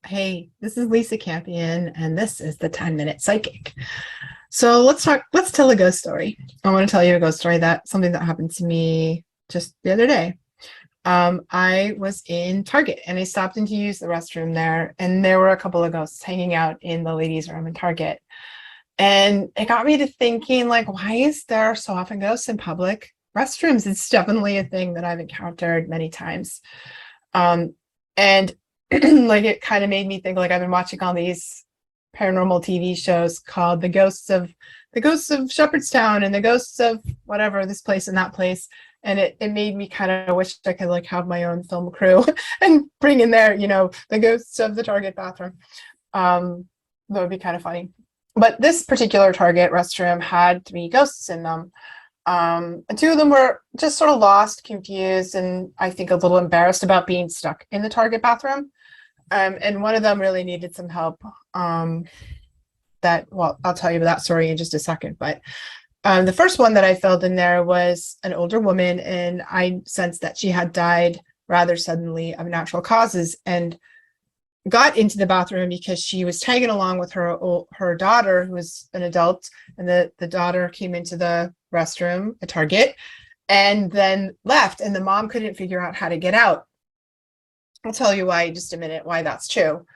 Hey, this is Lisa Campion, and this is the 10-minute psychic. So let's tell a ghost story. I want to tell you a ghost story something that happened to me just the other day. I was in Target and I stopped in to use the restroom there, and there were a couple of ghosts hanging out in the ladies' room in Target. And it got me to thinking, like, why is there so often ghosts in public restrooms? It's definitely a thing that I've encountered many times. And like it kind of made me think, like, I've been watching all these paranormal TV shows called the ghosts of Shepherdstown and the ghosts of whatever, this place and that place. And it made me kind of wish I could like have my own film crew and bring in there, the ghosts of the Target bathroom. That would be kind of funny. But this particular Target restroom had three ghosts in them. And two of them were just sort of lost, confused, and I think a little embarrassed about being stuck in the Target bathroom. And one of them really needed some help. I'll tell you that story in just a second. But the first one that I filled in there was an older woman, and I sensed that she had died rather suddenly of natural causes, and got into the bathroom because she was tagging along with her daughter, who was an adult, and the daughter came into the restroom at Target and then left, and the mom couldn't figure out how to get out. I'll tell you why in just a minute, why that's true.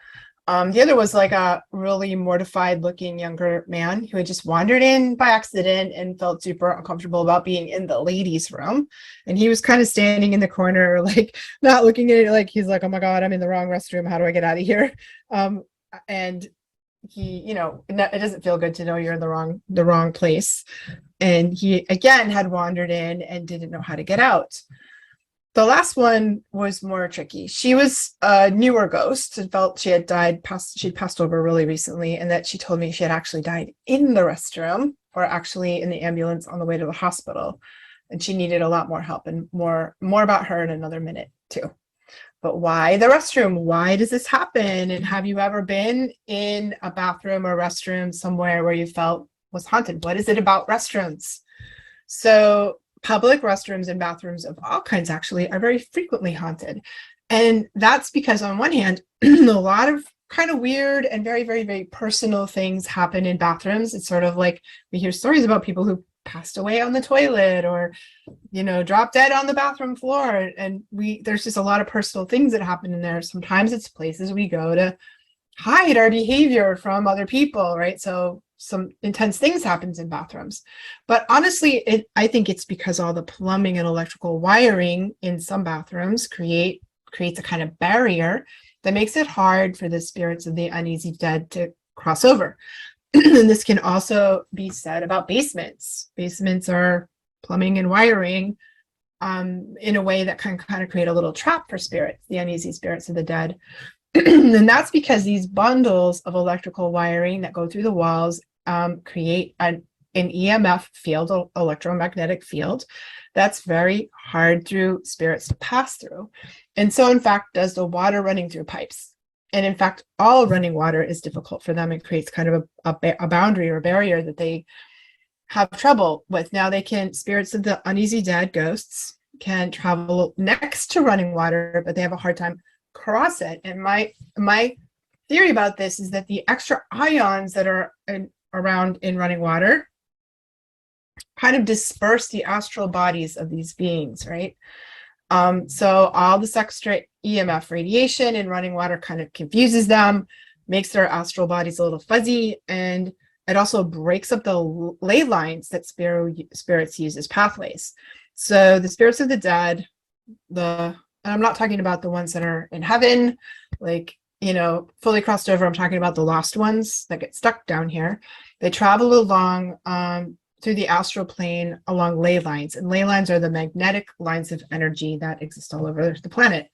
The other was like a really mortified looking younger man who had just wandered in by accident and felt super uncomfortable about being in the ladies' room. And he was kind of standing in the corner, like not looking at it, like he's like, oh my God, I'm in the wrong restroom. How do I get out of here? And he, it doesn't feel good to know you're in the wrong place. And he again had wandered in and didn't know how to get out. The last one was more tricky. She was a newer ghost and felt she'd passed over really recently, and that she told me she had actually died in the restroom, or actually in the ambulance on the way to the hospital. And she needed a lot more help, and more about her in another minute too. But why the restroom? Why does this happen? And have you ever been in a bathroom or restroom somewhere where you felt was haunted? What is it about restrooms? So public restrooms and bathrooms of all kinds actually are very frequently haunted. And that's because on one hand, a lot of kind of weird and very, very, very personal things happen in bathrooms. It's sort of like we hear stories about people who passed away on the toilet or, dropped dead on the bathroom floor. And there's just a lot of personal things that happen in there. Sometimes it's places we go to hide our behavior from other people, right? So some intense things happens in bathrooms. But honestly, I think it's because all the plumbing and electrical wiring in some bathrooms creates a kind of barrier that makes it hard for the spirits of the uneasy dead to cross over. And this can also be said about basements. Basements are plumbing and wiring in a way that can kind of create a little trap for spirits, the uneasy spirits of the dead. And that's because these bundles of electrical wiring that go through the walls create an EMF field, electromagnetic field, that's very hard through spirits to pass through. And so, in fact, does the water running through pipes. And in fact, all running water is difficult for them. It creates kind of a boundary or a barrier that they have trouble with. Now, spirits of the uneasy dead, ghosts, can travel next to running water, but they have a hard time cross it. And my theory about this is that the extra ions that are around in running water kind of disperse the astral bodies of these beings, right? So all this extra EMF radiation in running water kind of confuses them, makes their astral bodies a little fuzzy, and it also breaks up the ley lines that spirits use as pathways. So the spirits of the dead, and I'm not talking about the ones that are in heaven, like, fully crossed over. I'm talking about the lost ones that get stuck down here. They travel along through the astral plane along ley lines. And ley lines are the magnetic lines of energy that exist all over the planet.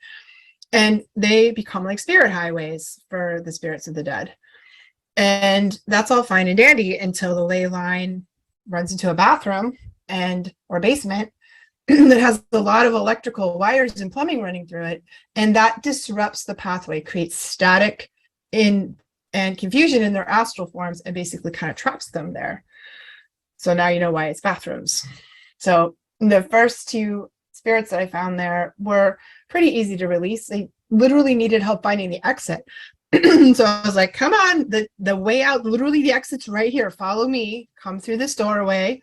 And they become like spirit highways for the spirits of the dead. And that's all fine and dandy until the ley line runs into a bathroom or basement that has a lot of electrical wires and plumbing running through it, and that disrupts the pathway, creates static and confusion in their astral forms, and basically kind of traps them there. So now you know why it's bathrooms. So the first two spirits that I found there were pretty easy to release. They literally needed help finding the exit. So I was like, come on, the way out, literally the exit's right here. Follow me, come through this doorway.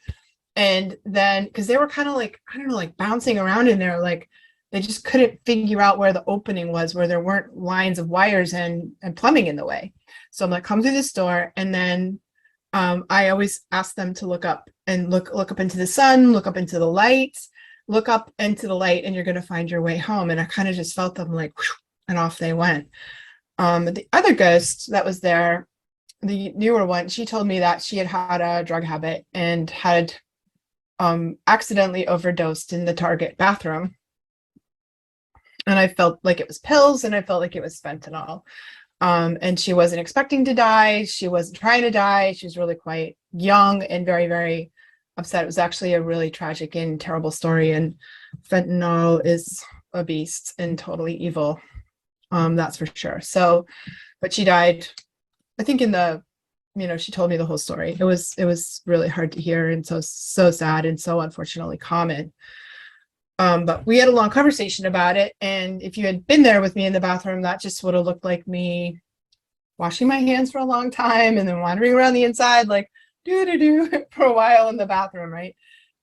And then, because they were kind of like, I don't know, like bouncing around in there, like they just couldn't figure out where the opening was, where there weren't lines of wires and plumbing in the way. So I'm like, come through this door. And then I always ask them to look up and look up into the sun, look up into the light, look up into the light, and you're going to find your way home. And I kind of just felt them like, whew, and off they went. The other ghost that was there, the newer one, she told me that she had had a drug habit and had accidentally overdosed in the Target bathroom. And I felt like it was pills and I felt like it was fentanyl. And she wasn't expecting to die. She wasn't trying to die. She was really quite young and very, very upset. It was actually a really tragic and terrible story. And fentanyl is a beast and totally evil. That's for sure. So, but she died, I think she told me the whole story. It was really hard to hear and so sad and so unfortunately common. But we had a long conversation about it. And if you had been there with me in the bathroom, that just would have looked like me washing my hands for a long time and then wandering around the inside, like for a while in the bathroom, right?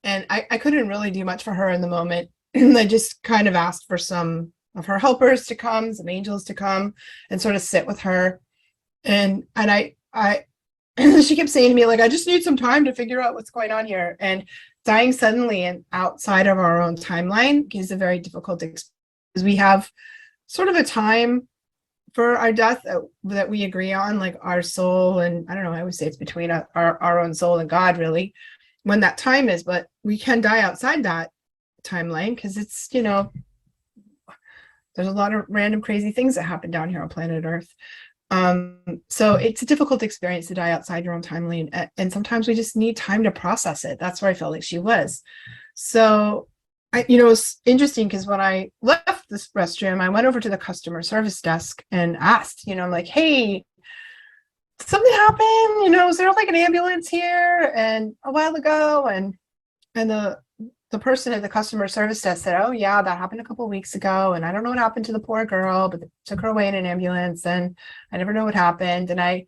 And I couldn't really do much for her in the moment. I just kind of asked for some of her helpers to come, some angels to come and sort of sit with her. And I she kept saying to me, like, I just need some time to figure out what's going on here. And dying suddenly and outside of our own timeline is a very difficult experience. We have sort of a time for our death that we agree on, like our soul. And I don't know, I always say it's between our own soul and God, really, when that time is. But we can die outside that timeline because it's, there's a lot of random crazy things that happen down here on planet Earth. So it's a difficult experience to die outside your own timeline. And sometimes we just need time to process it. That's where I felt like she was. So it's interesting because when I left this restroom, I went over to the customer service desk and asked, I'm like, hey, something happened, is there like an ambulance here? And a while ago, and the person at the customer service desk said, oh yeah, that happened a couple of weeks ago. And I don't know what happened to the poor girl, but they took her away in an ambulance and I never know what happened. And I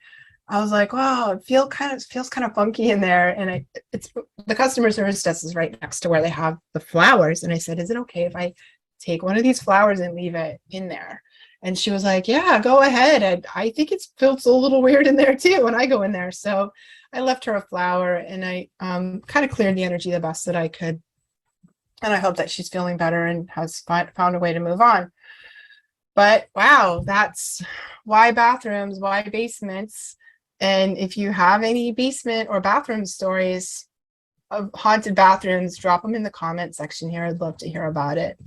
was like, wow, it feels kind of funky in there. And it's the customer service desk is right next to where they have the flowers. And I said, is it okay if I take one of these flowers and leave it in there? And she was like, yeah, go ahead. I think it feels a little weird in there too when I go in there. So I left her a flower and I kind of cleared the energy the best that I could. And I hope that she's feeling better and has found a way to move on. But wow, that's why bathrooms, why basements. And if you have any basement or bathroom stories of haunted bathrooms, drop them in the comment section here. I'd love to hear about it.